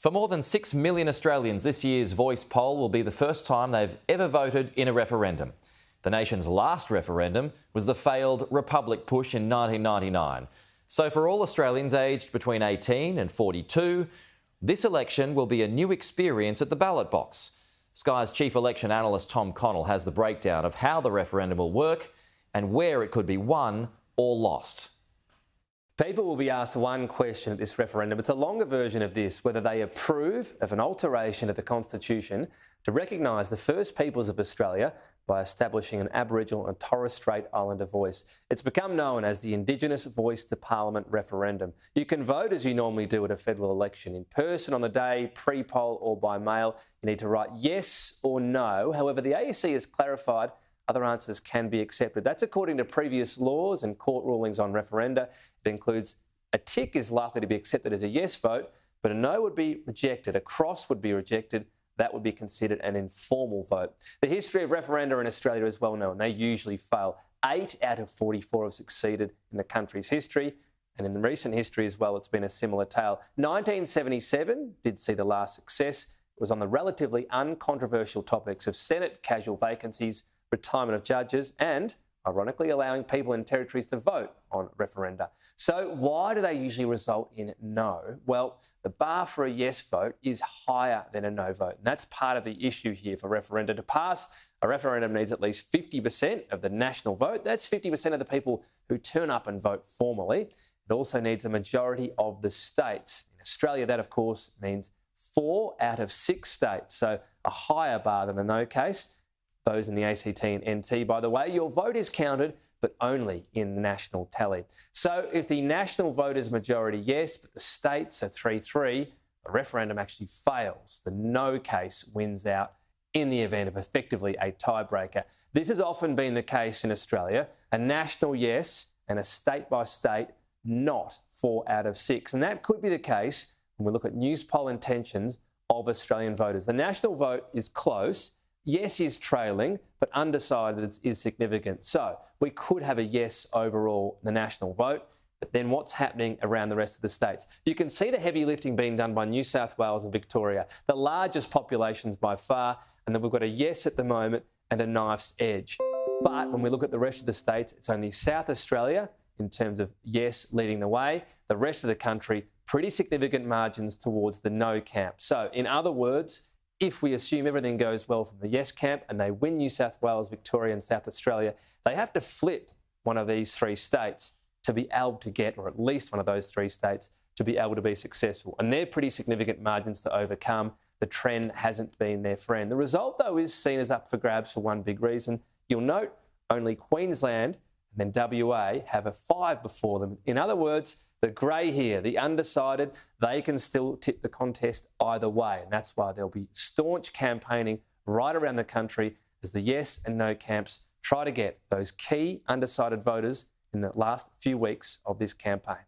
For more than 6 million Australians, this year's Voice poll will be the first time they've ever voted in a referendum. The nation's last referendum was the failed Republic push in 1999. So for all Australians aged between 18 and 42, this election will be a new experience at the ballot box. Sky's chief election analyst Tom Connell has the breakdown of how the referendum will work and where it could be won or lost. People will be asked one question at this referendum. It's a longer version of this, whether they approve of an alteration of the Constitution to recognise the First Peoples of Australia by establishing an Aboriginal and Torres Strait Islander voice. It's become known as the Indigenous Voice to Parliament referendum. You can vote as you normally do at a federal election, in person on the day, pre-poll or by mail. You need to write yes or no. However, the AEC has clarified other answers can be accepted. That's according to previous laws and court rulings on referenda. It includes a tick is likely to be accepted as a yes vote, but a no would be rejected. A cross would be rejected. That would be considered an informal vote. The history of referenda in Australia is well known. They usually fail. 8 out of 44 have succeeded in the country's history. And in the recent history as well, it's been a similar tale. 1977 did see the last success. It was on the relatively uncontroversial topics of Senate casual vacancies, retirement of judges and, ironically, allowing people in territories to vote on referenda. So why do they usually result in no? Well, the bar for a yes vote is higher than a no vote. And that's part of the issue here for referenda. To pass, a referendum needs at least 50% of the national vote. That's 50% of the people who turn up and vote formally. It also needs a majority of the states. In Australia, that, of course, means 4 out of 6 states. So a higher bar than a no case. Those in the ACT and NT, by the way, your vote is counted, but only in the national tally. So if the national vote is majority yes, but the states are 3-3, the referendum actually fails. The no case wins out in the event of effectively a tiebreaker. This has often been the case in Australia, a national yes and a state-by-state not 4 out of 6. And that could be the case when we look at news poll intentions of Australian voters. The national vote is close. Yes is trailing, but undecided is significant. So we could have a yes overall in the national vote, but then what's happening around the rest of the states? You can see the heavy lifting being done by New South Wales and Victoria, the largest populations by far, and then we've got a yes at the moment and a knife's edge. But when we look at the rest of the states, it's only South Australia, in terms of yes leading the way. The rest of the country, pretty significant margins towards the no camp. So in other words, if we assume everything goes well from the yes camp and they win New South Wales, Victoria and South Australia, they have to flip one of these 3 states to be able to get, or at least one of those 3 states, to be able to be successful. And they're pretty significant margins to overcome. The trend hasn't been their friend. The result, though, is seen as up for grabs for one big reason. You'll note only Queensland and then WA have a 5 before them. In other words, the grey here, the undecided, they can still tip the contest either way. And that's why there'll be staunch campaigning right around the country as the yes and no camps try to get those key undecided voters in the last few weeks of this campaign.